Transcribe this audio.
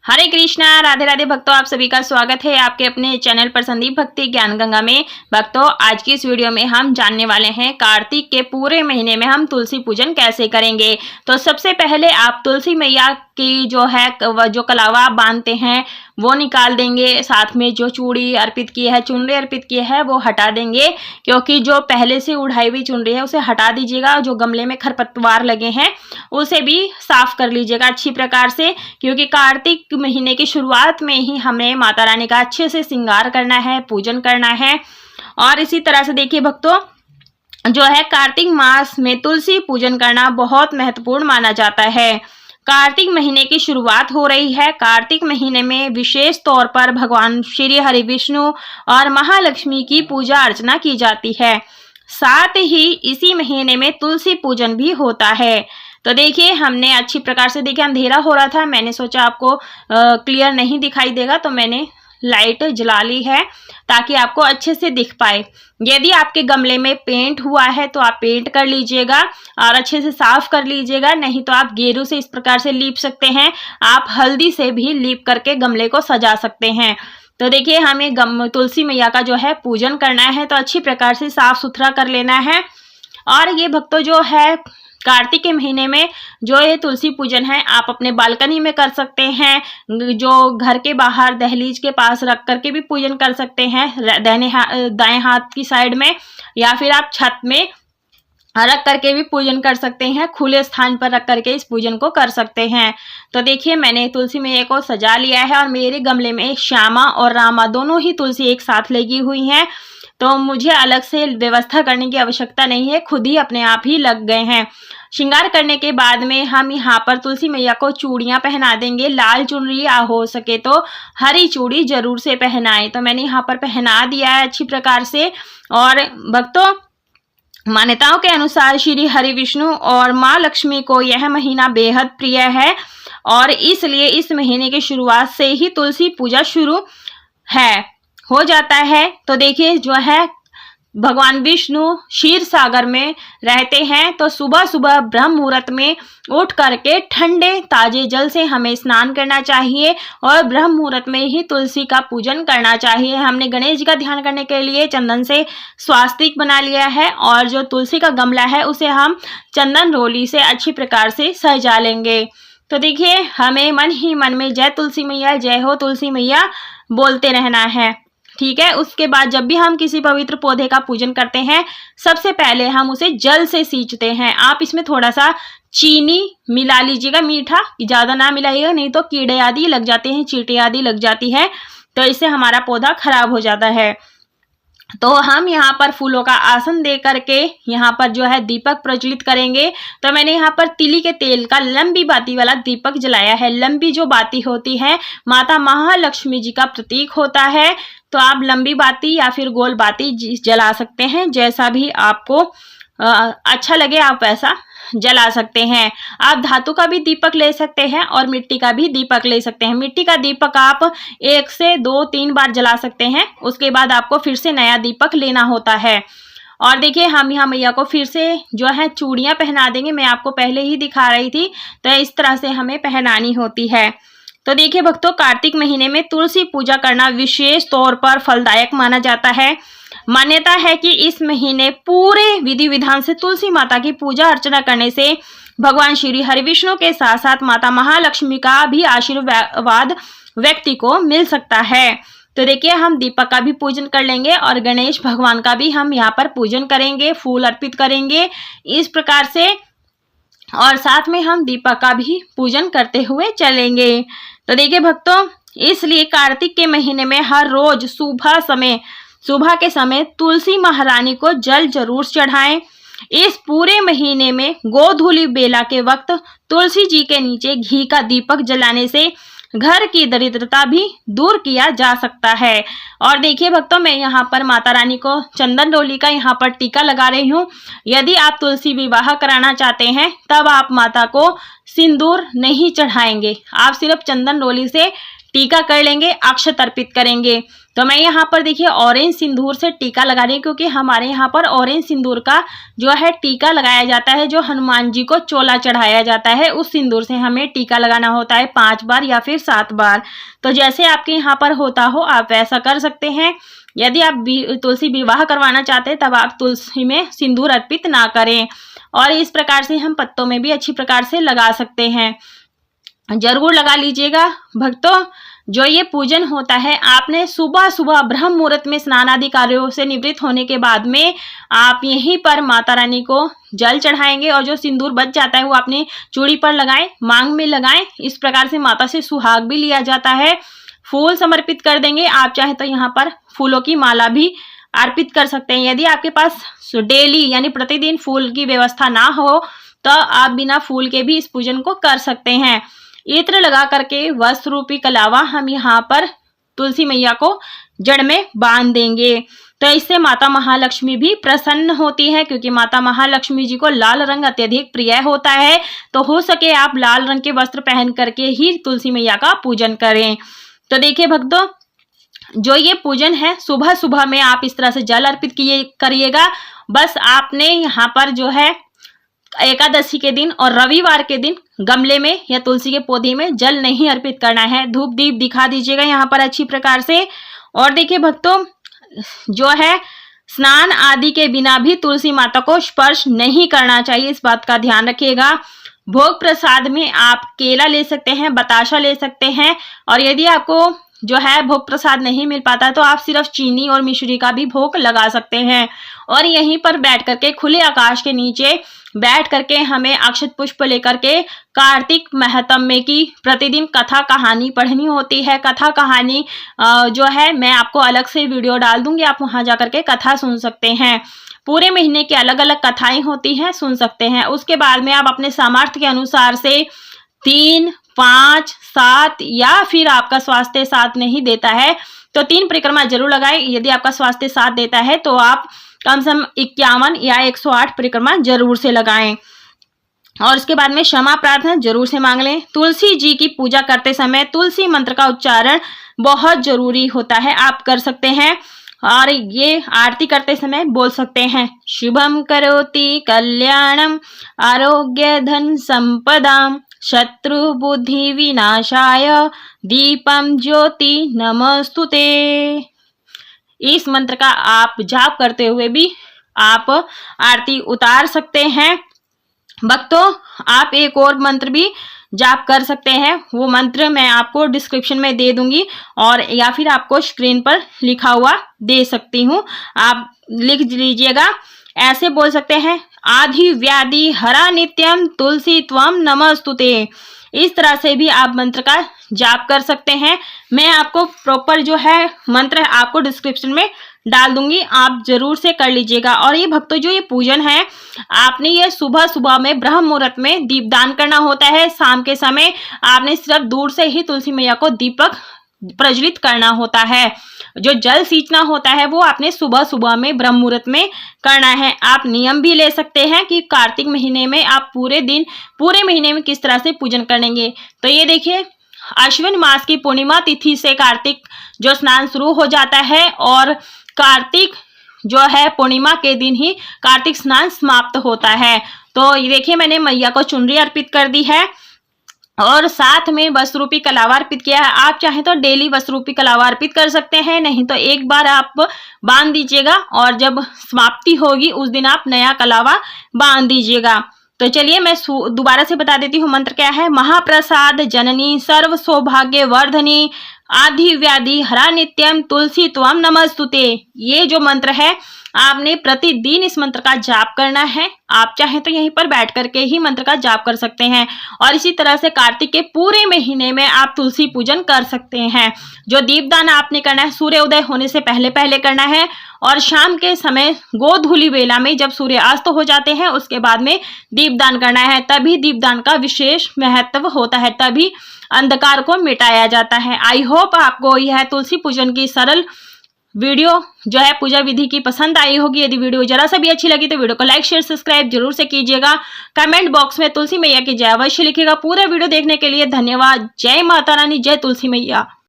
हरे कृष्णा, राधे राधे भक्तों, आप सभी का स्वागत है आपके अपने चैनल पर संदीप भक्ति ज्ञान गंगा में। भक्तों, आज की इस वीडियो में हम जानने वाले हैं कार्तिक के पूरे महीने में हम तुलसी पूजन कैसे करेंगे। तो सबसे पहले आप तुलसी मैया की जो कलावा आप बांधते हैं वो निकाल देंगे। साथ में जो चूड़ी अर्पित की है, चुनरी अर्पित की है वो हटा देंगे, क्योंकि जो पहले से उड़ाई हुई चुनरी है उसे हटा दीजिएगा। जो गमले में खरपतवार लगे हैं उसे भी साफ कर लीजिएगा अच्छी प्रकार से, क्योंकि कार्तिक महीने की शुरुआत में ही हमें माता रानी का अच्छे से श्रृंगार करना है, पूजन करना है। और इसी तरह से देखिए भक्तों, जो है कार्तिक मास में तुलसी पूजन करना बहुत महत्वपूर्ण माना जाता है। कार्तिक महीने की शुरुआत हो रही है। कार्तिक महीने में विशेष तौर पर भगवान श्री हरि विष्णु और महालक्ष्मी की पूजा अर्चना की जाती है। साथ ही इसी महीने में तुलसी पूजन भी होता है। तो देखिए, हमने अच्छी प्रकार से, देखिए अंधेरा हो रहा था, मैंने सोचा आपको क्लियर नहीं दिखाई देगा तो मैंने लाइट जला ली है ताकि आपको अच्छे से दिख पाए। यदि आपके गमले में पेंट हुआ है तो आप पेंट कर लीजिएगा और अच्छे से साफ कर लीजिएगा, नहीं तो आप गेरू से इस प्रकार से लीप सकते हैं। आप हल्दी से भी लीप करके गमले को सजा सकते हैं। तो देखिए, हमें तुलसी मैया का जो है पूजन करना है, तो अच्छी प्रकार से साफ सुथरा कर लेना है। और ये भक्तों, जो है कार्तिक के महीने में जो ये तुलसी पूजन है आप अपने बालकनी में कर सकते हैं, जो घर के बाहर दहलीज के पास रख करके भी पूजन कर सकते हैं, दाएं हाथ की साइड में, या फिर आप छत में रख करके भी पूजन कर सकते हैं। खुले स्थान पर रख करके इस पूजन को कर सकते हैं। तो देखिए, मैंने तुलसी मैया को सजा लिया है और मेरे गमले में श्यामा और रामा दोनों ही तुलसी एक साथ लगी हुई हैं, तो मुझे अलग से व्यवस्था करने की आवश्यकता नहीं है, खुद ही अपने आप ही लग गए हैं। श्रृंगार करने के बाद में हम यहाँ पर तुलसी मैया को चूड़ियाँ पहना देंगे। लाल चुनरी हो सके तो हरी चूड़ी जरूर से पहनाएं। तो मैंने यहाँ पर पहना दिया है अच्छी प्रकार से। और भक्तों, मान्यताओं के अनुसार श्री हरि विष्णु और माँ लक्ष्मी को यह महीना बेहद प्रिय है और इसलिए इस महीने की शुरुआत से ही तुलसी पूजा शुरू हो जाता है। तो देखिए, जो है भगवान विष्णु क्षीर सागर में रहते हैं, तो सुबह सुबह ब्रह्म मुहूर्त में उठ करके ठंडे ताजे जल से हमें स्नान करना चाहिए और ब्रह्म मुहूर्त में ही तुलसी का पूजन करना चाहिए। हमने गणेश जी का ध्यान करने के लिए चंदन से स्वास्तिक बना लिया है और जो तुलसी का गमला है उसे हम चंदन रोली से अच्छी प्रकार से सजा लेंगे। तो देखिए, हमें मन ही मन में जय तुलसी मैया, जय हो तुलसी मैया बोलते रहना है, ठीक है। उसके बाद जब भी हम किसी पवित्र पौधे का पूजन करते हैं, सबसे पहले हम उसे जल से सींचते हैं। आप इसमें थोड़ा सा चीनी मिला लीजिएगा, मीठा ज्यादा ना मिलाइएगा, नहीं तो कीड़े आदि लग जाते हैं, चींटी आदि लग जाती है, तो इससे हमारा पौधा खराब हो जाता है। तो हम यहाँ पर फूलों का आसन दे करके यहाँ पर जो है दीपक प्रज्वलित करेंगे। तो मैंने यहाँ पर तिली के तेल का लंबी बाती वाला दीपक जलाया है। लंबी जो बाती होती है माता महालक्ष्मी जी का प्रतीक होता है, तो आप लंबी बाती या फिर गोल बाती जला सकते हैं, जैसा भी आपको अच्छा लगे आप वैसा जला सकते हैं। आप धातु का भी दीपक ले सकते हैं और मिट्टी का भी दीपक ले सकते हैं। मिट्टी का दीपक आप 1 से 2-3 बार जला सकते हैं, उसके बाद आपको फिर से नया दीपक लेना होता है। और देखिए, हम यहाँ मैया को फिर से जो है चूड़ियाँ पहना देंगे। मैं आपको पहले ही दिखा रही थी, तो इस तरह से हमें पहनानी होती है। तो देखिए भक्तों, कार्तिक महीने में तुलसी पूजा करना विशेष तौर पर फलदायक माना जाता है। मान्यता है कि इस महीने पूरे विधि विधान से तुलसी माता की पूजा अर्चना करने से भगवान श्री हरि विष्णु के साथ साथ माता महालक्ष्मी का भी आशीर्वाद व्यक्ति को मिल सकता है। तो देखिए, हम दीपक का भी पूजन कर लेंगे और गणेश भगवान का भी हम यहाँ पर पूजन करेंगे, फूल अर्पित करेंगे इस प्रकार से, और साथ में हम दीपक का भी पूजन करते हुए चलेंगे। तो देखिए भक्तों, इसलिए कार्तिक के महीने में हर रोज सुबह के समय तुलसी महारानी को जल जरूर चढ़ाएं। इस पूरे महीने में गोधूली बेला के वक्त तुलसी जी के नीचे घी का दीपक जलाने से घर की दरिद्रता भी दूर किया जा सकता है। और देखिए भक्तों, मैं यहाँ पर माता रानी को चंदन डोली का यहाँ पर टीका लगा रही हूँ। यदि आप तुलसी विवाह कराना चाहते हैं तब आप माता को सिंदूर नहीं चढ़ाएंगे, आप सिर्फ चंदन रोली से टीका कर लेंगे, अक्षत अर्पित करेंगे। तो मैं यहाँ पर देखिए ऑरेंज सिंदूर से टीका लगा रही हूँ, क्योंकि हमारे यहाँ पर ऑरेंज सिंदूर का जो है टीका लगाया जाता है, जो हनुमान जी को चोला चढ़ाया जाता है उस सिंदूर से हमें टीका लगाना होता है 5 बार या फिर 7 बार। तो जैसे आपके यहाँ पर होता हो आप वैसा कर सकते हैं। यदि आप तुलसी विवाह करवाना चाहते हैं तब आप तुलसी में सिंदूर अर्पित ना करें। और इस प्रकार से हम पत्तों में भी अच्छी प्रकार से लगा सकते हैं, जरूर लगा लीजिएगा भक्तों। जो ये पूजन होता है आपने सुबह सुबह ब्रह्म मुहूर्त में स्नान आदि कार्यों से निवृत्त होने के बाद में आप यहीं पर माता रानी को जल चढ़ाएंगे, और जो सिंदूर बच जाता है वो अपनी चूड़ी पर लगाएं, मांग में लगाएं। इस प्रकार से माता से सुहाग भी लिया जाता है। फूल समर्पित कर देंगे, आप चाहे तो यहाँ पर फूलों की माला भी अर्पित कर सकते हैं। यदि आपके पास डेली यानी प्रतिदिन फूल की व्यवस्था ना हो तो आप बिना फूल के भी इस पूजन को कर सकते हैं। इत्र लगा करके वस्त्र रूपी कलावा हम यहाँ पर तुलसी मैया को जड़ में बांध देंगे। तो इससे माता महालक्ष्मी भी प्रसन्न होती है, क्योंकि माता महालक्ष्मी जी को लाल रंग अत्यधिक प्रिय होता है। तो हो सके आप लाल रंग के वस्त्र पहन करके ही तुलसी मैया का पूजन करें। तो देखिए भक्तों, जो ये पूजन है सुबह सुबह में आप इस तरह से जल अर्पित करिएगा। बस आपने यहाँ पर जो है एकादशी के दिन और रविवार के दिन गमले में या तुलसी के पौधे में जल नहीं अर्पित करना है। धूप दीप दिखा दीजिएगा यहाँ पर अच्छी प्रकार से। और देखिए भक्तों, जो है स्नान आदि के बिना भी तुलसी माता को स्पर्श नहीं करना चाहिए, इस बात का ध्यान रखिएगा। भोग प्रसाद में आप केला ले सकते हैं, बताशा ले सकते हैं, और यदि आपको जो है भोग प्रसाद नहीं मिल पाता तो आप सिर्फ चीनी और मिश्री का भी भोग लगा सकते हैं। और यहीं पर बैठ करके खुले आकाश के नीचे बैठ करके हमें अक्षत पुष्प लेकर के कार्तिक महात्म्य की प्रतिदिन कथा कहानी पढ़नी होती है। कथा कहानी जो है मैं आपको अलग से वीडियो डाल दूंगी, आप वहां जाकर के कथा सुन सकते हैं। पूरे महीने की अलग अलग कथाएं होती हैं, सुन सकते हैं। उसके बाद में आप अपने सामर्थ्य के अनुसार से 3, 5, 7 या फिर आपका स्वास्थ्य साथ नहीं देता है तो 3 परिक्रमा जरूर लगाएं। यदि आपका स्वास्थ्य साथ देता है तो आप कम से कम 51 या 108 परिक्रमा जरूर से लगाएं। और उसके बाद में क्षमा प्रार्थना जरूर से मांग लें। तुलसी जी की पूजा करते समय तुलसी मंत्र का उच्चारण बहुत जरूरी होता है, आप कर सकते हैं। और ये आरती करते समय बोल सकते हैं, शुभम करोति कल्याणम आरोग्य धन संपदाम शत्रु बुद्धि विनाशाय दीपम ज्योति नमस्तुते। इस मंत्र का आप जाप करते हुए भी आप आरती उतार सकते हैं। भक्तों, आप एक और मंत्र भी जाप कर सकते हैं, वो मंत्र मैं आपको डिस्क्रिप्शन में दे दूंगी और या फिर आपको स्क्रीन पर लिखा हुआ दे सकती हूँ, आप लिख लीजिएगा। ऐसे बोल सकते हैं, आधि व्याधि हरा नित्यम तुलसी त्वम नमस्तुते। इस तरह से भी आप मंत्र का जाप कर सकते हैं। मैं आपको प्रॉपर जो है मंत्र आपको डिस्क्रिप्शन में डाल दूंगी, आप जरूर से कर लीजिएगा। और ये भक्तों, जो ये पूजन है आपने ये सुबह सुबह में ब्रह्म मुहूर्त में दीपदान करना होता है। शाम के समय आपने सिर्फ दूर से ही तुलसी मैया को दीपक प्रज्वलित करना होता है। जो जल सींचना होता है वो आपने सुबह सुबह में ब्रह्म मुहूर्त में करना है। आप नियम भी ले सकते हैं कि कार्तिक महीने में आप पूरे महीने में किस तरह से पूजन करेंगे। तो ये देखिए, अश्विन मास की पूर्णिमा तिथि से कार्तिक जो स्नान शुरू हो जाता है और कार्तिक जो है पूर्णिमा के दिन ही कार्तिक स्नान समाप्त होता है। तो ये देखिए, मैंने मैया को चुनरी अर्पित कर दी है और साथ में वस्त्र रूपी कलावा अर्पित किया है। आप चाहें तो डेली वस्त्र रूपी कलावा अर्पित कर सकते हैं, नहीं तो एक बार आप बांध दीजिएगा और जब समाप्ति होगी उस दिन आप नया कलावा बांध दीजिएगा। तो चलिए मैं दोबारा से बता देती हूँ मंत्र क्या है। महाप्रसाद जननी सर्व सौभाग्य वर्धनी आधि व्याधि हरा नित्यम तुलसी त्वम नमस्तुते। ये जो मंत्र है आपने प्रतिदिन इस मंत्र का जाप करना है। आप चाहें तो यहीं पर बैठ करके ही मंत्र का जाप कर सकते हैं। और इसी तरह से कार्तिक के पूरे महीने में आप तुलसी पूजन कर सकते हैं। जो दीपदान आपने करना है सूर्य उदय होने से पहले पहले करना है और शाम के समय गोधूली वेला में जब सूर्य अस्त हो जाते हैं उसके बाद में दीपदान करना है। तभी दीपदान का विशेष महत्व होता है, तभी अंधकार को मिटाया जाता है। आई होप आपको यह तुलसी पूजन की सरल वीडियो जो है पूजा विधि की पसंद आई होगी। यदि वीडियो जरा सा भी अच्छी लगी तो वीडियो को लाइक शेयर सब्सक्राइब जरूर से कीजिएगा। कमेंट बॉक्स में तुलसी मैया की जय अवश्य लिखिएगा। पूरा वीडियो देखने के लिए धन्यवाद। जय माता रानी, जय तुलसी मैया।